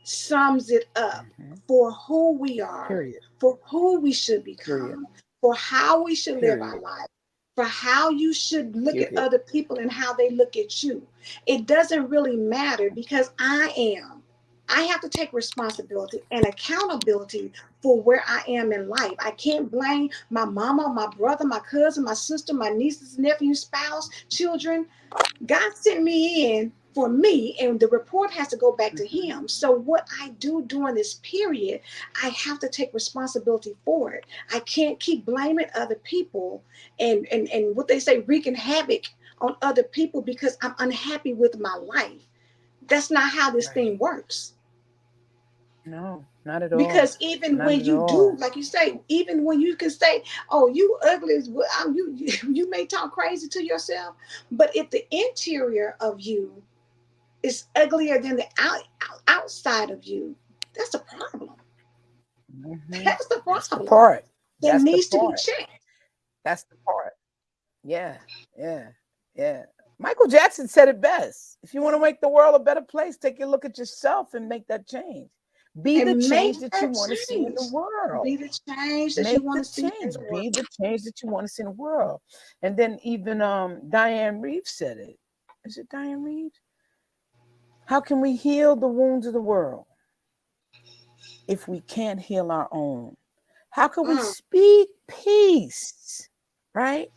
sums it up Mm-hmm. for who we are, Period. for who we should Period. become, for how we should live our Period. life, for how you should look at Period. other people and how they look at you. It doesn't really matter because I have to take responsibility and accountability for where I am in life. I can't blame my mama, my brother, my cousin, my sister, my nieces, nephews, spouse, children. God sent me in for me, and the report has to go back to Mm-hmm. Him. So, what I do during this period, I have to take responsibility for it. I can't keep blaming other people and what they say, wreaking havoc on other people because I'm unhappy with my life. That's not how this Right. thing works. No, not at all. Because even Not when at you do, all. like you say, even when you can say, "Oh, you ugly," you may talk crazy to yourself, but if the interior of you is uglier than the outside of you, that's a problem. Mm-hmm. That's the That's the problem part. that That's the needs to be part. checked. That's the part. Yeah. Yeah. Yeah. Michael Jackson said it best. If you want to make the world a better place, take a look at yourself and make that change. Be the And make change that you that want to see in change. the world. Be the change that you Make want the to see in change. the world. Be the change that you want to see in the world. And then even Diane Reeves said it. Is it Diane Reeves? How can we heal the wounds of the world if we can't heal our own? How can we Mm, speak peace, right?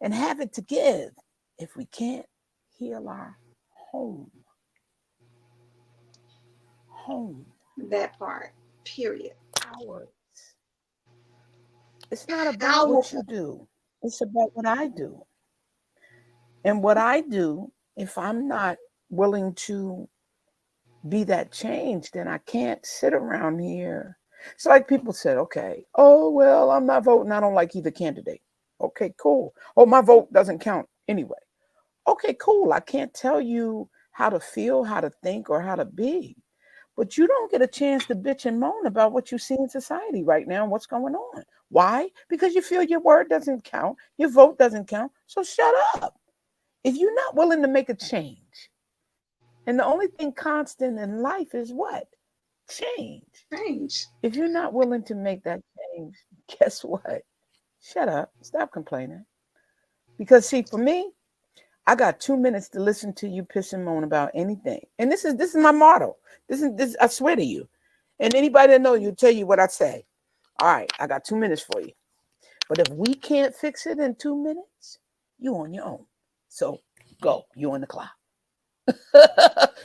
And have it to give if we can't heal our home? Home. that part. Period. Ours. It's not about what you Powerful. do, it's about what I do. And what I do, if I'm not willing to be that change, then I can't sit around here. It's like people said, okay, oh, well, I'm not voting. I don't like either candidate. Okay, cool. Oh, my vote doesn't count anyway. Okay, cool. I can't tell you how to feel, how to think, or how to be. But you don't get a chance to bitch and moan about what you see in society right now and what's going on. Why? Because you feel your word doesn't count, your vote doesn't count. So shut up. If you're not willing to make a change, and the only thing constant in life is what? Change. Change. If you're not willing to make that change, guess what? Shut up. Stop complaining. Because see, for me, I got 2 minutes to listen to you piss and moan about anything. And this is my motto. This I swear to you. And anybody that knows you tell you what I say. All right, I got 2 minutes for you. But if we can't fix it in 2 minutes, you on your own. So go. You on the clock.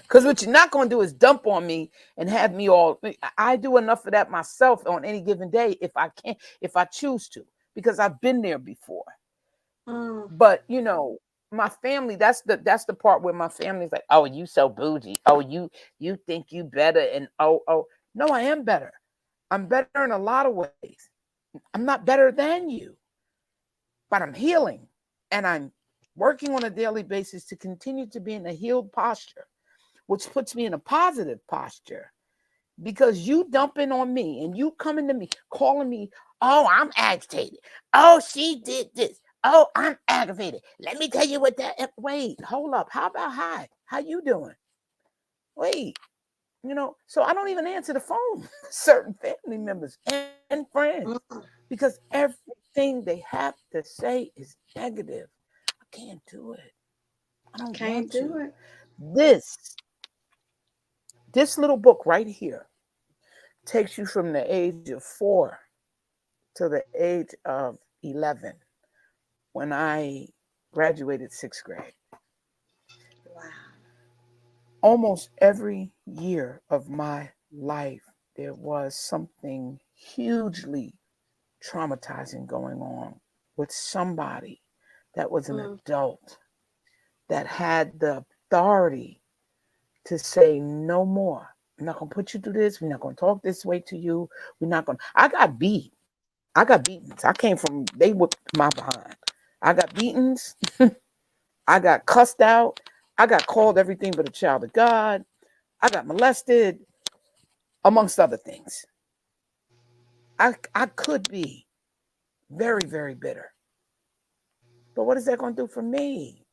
Because what you're not going to do is dump on me and have me all. I do enough of that myself on any given day if I can, if I choose to, because I've been there before. Mm, But my family, that's the part where my family's like, oh, you so bougie. Oh, you think you better, and oh, no, I am better. I'm better in a lot of ways. I'm not better than you, but I'm healing, and I'm working on a daily basis to continue to be in a healed posture, which puts me in a positive posture. Because you dumping on me and you coming to me, calling me, oh, I'm agitated. Oh, she did this. Oh, I'm aggravated. Let me tell you what that. Wait, hold up. How about hi? How you doing? Wait, so I don't even answer the phone. Certain family members and friends, mm, because everything they have to say is negative. I can't do it. I don't want can't do to. it. This little book right here takes you from the age of 4 to the age of 11 when I graduated 6th grade. Wow. Almost every year of my life, there was something hugely traumatizing going on with somebody that was an Mm, adult that had the authority to say no more. I'm not going to put you through this. We're not going to talk this way to you. We're not going to. I got beat. I got beatings. I came from, they whipped my behind. I got beatings. I got cussed out. I got called everything but a child of God. I got molested, amongst other things. I could be very, very bitter. But what is that going to do for me?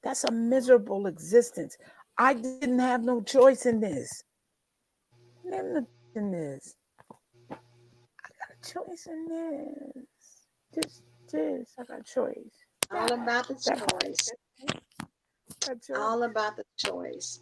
That's a miserable existence. I didn't have no choice in this. I didn't have no choice in this. I got a choice in this. This. I got a choice. all That. about the choice. That. That choice. All about the choice.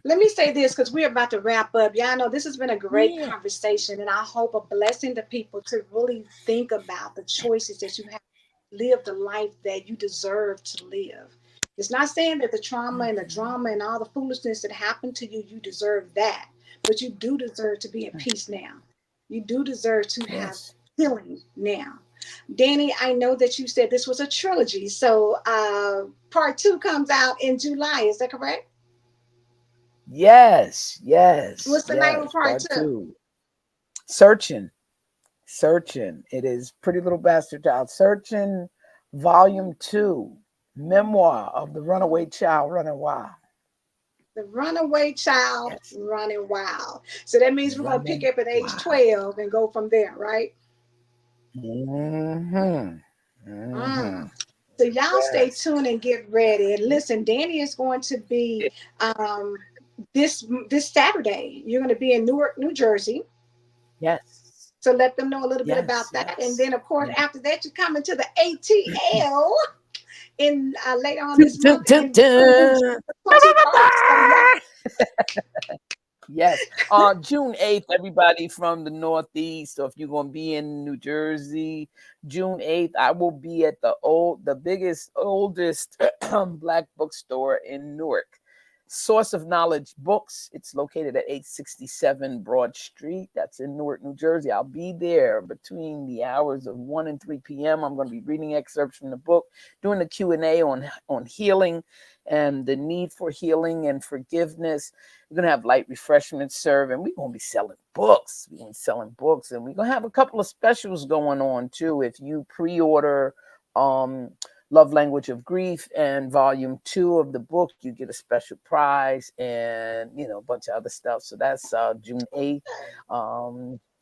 Let me say this because we're about to wrap up. Y'all know this has been a great Yeah. conversation, and I hope a blessing to people to really think about the choices that you have to live the life that you deserve to live. It's not saying that the trauma and the Mm-hmm. drama and all the foolishness that happened to you, you deserve that. But you do deserve to be in peace now. You do deserve to have Yes. healing now. Danny, I know that you said this was a trilogy. So part two comes out in July. Is that correct? Yes. Yes. What's the name of Yes. part Part two? two. Searching. Searching. It is Pretty Little Bastard Child. Searching, Volume 2. Memoir of the Runaway Child Running Wild. The runaway child Yes. running wild. So that means we're going to pick Running up at age Wild. 12 and go from there, right? Mm-hmm. Mm-hmm. Mm. So y'all stay Yes. tuned and get ready. And listen, Danny is going to be um, this Saturday. You're going to be in Newark, New Jersey. Yes. So let them know a little bit Yes. about that. And Yes. then, of course, Yes. after that, you come into the ATL in later on Dun, this dun, month dun, in New dun. Jersey, the 21st. So yeah, Yes. June 8th, everybody from the Northeast. So if you're gonna be in New Jersey, June 8th, I will be at the biggest, oldest black bookstore in Newark. Source of Knowledge Books. It's located at 867 Broad Street. That's in Newark, New Jersey. I'll be there between the hours of 1 and 3 p.m. I'm going to be reading excerpts from the book, doing a Q&A on healing and the need for healing and forgiveness. We're going to have light refreshments served, and we're going to be selling books. We're going to be selling books, and we're going to have a couple of specials going on, too. If you pre-order Love Language of Grief and volume 2 of the book, you get a special prize and, a bunch of other stuff. So that's June 8th.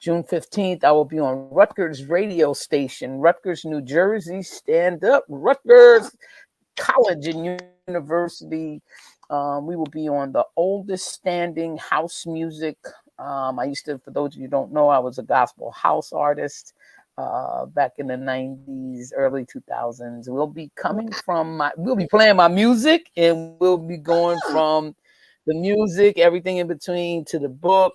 June 15th, I will be on Rutgers radio station, Rutgers, New Jersey. Stand up, Rutgers College and University. We will be on the oldest standing house music. I used to, for those of you who don't know, I was a gospel house artist back in the 90s, early 2000s. We'll be playing my music, and we'll be going from the music, everything in between, to the book.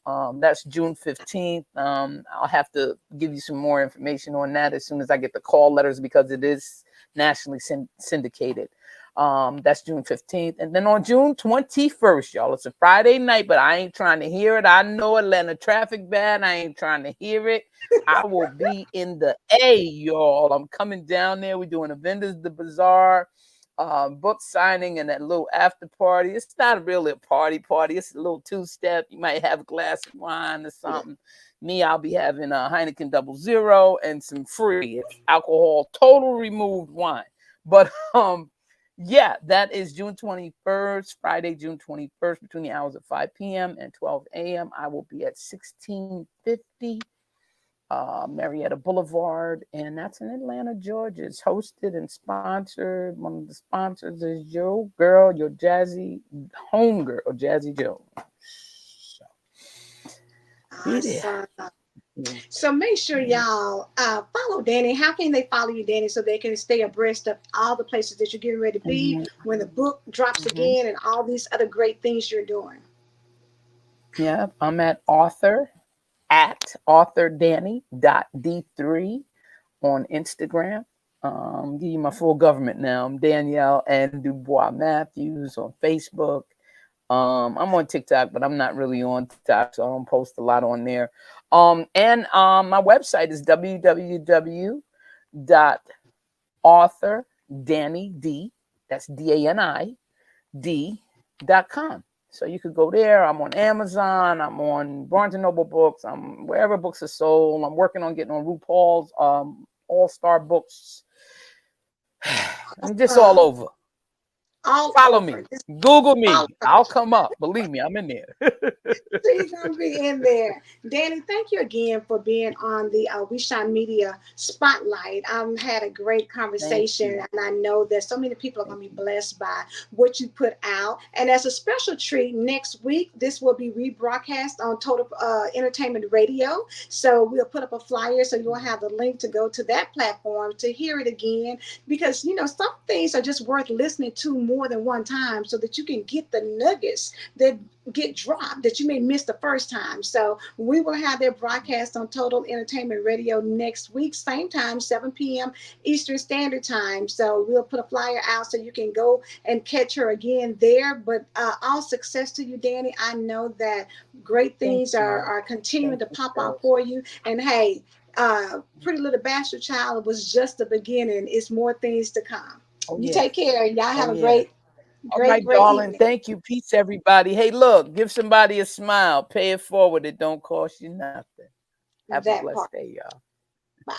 That's June 15th. I'll have to give you some more information on that as soon as I get the call letters, because it is nationally syndicated. That's June 15th. And then on June 21st, y'all, it's a Friday night, but I ain't trying to hear it. I know Atlanta traffic bad. I ain't trying to hear it. I will be in the A, y'all. I'm coming down there. We're doing a Vendors the Bazaar, book signing, and that little after party. It's not really a party. It's a little two-step. You might have a glass of wine or something. Me, I'll be having a Heineken 00 and some free alcohol, total removed wine. But yeah, that is June 21st, Friday, June 21st, between the hours of 5 p.m. and 12 a.m. I will be at 1650 Marietta Boulevard, and that's in Atlanta, Georgia. It's hosted and sponsored. One of the sponsors is your girl, your Jazzy homegirl, Jazzy Joe. Awesome. So make sure y'all follow Danny. How can they follow you, Danny, so they can stay abreast of all the places that you're getting ready to be when the book drops again, and all these other great things you're doing? Yeah, I'm at Author DANI.D3 on Instagram. Give you my full government now. I'm Danielle and Dubois Matthews on Facebook. I'm on TikTok, but I'm not really on TikTok, so I don't post a lot on there. And my website is www.authordanid, that's DANID.com. So you could go there. I'm on Amazon. I'm on Barnes & Noble Books. I'm wherever books are sold. I'm working on getting on RuPaul's All-Star Books. I'm just all over. Follow me. Google me. I'll come up. Believe me, I'm in there. She's going to be in there. Danny, thank you again for being on the We Shine Media Spotlight. Had a great conversation, and I know that so many people are going to be blessed by what you put out. And as a special treat, next week, this will be rebroadcast on Total Entertainment Radio. So we'll put up a flyer, so you'll have the link to go to that platform to hear it again, because, some things are just worth listening to more than one time, so that you can get the nuggets that get dropped that you may miss the first time. So we will have their broadcast on Total Entertainment Radio next week, same time, 7 p.m. Eastern Standard Time. So we'll put a flyer out so you can go and catch her again there. But all success to you, Danny. I know that great things are continuing to pop out for you. And hey, Pretty Little Bastard Child was just the beginning. It's more things to come. You take care. Y'all have a great darling. evening. Thank you. Peace, everybody. Hey, look, give somebody a smile. Pay it forward. It don't cost you nothing. Have a blessed day, y'all. Bye.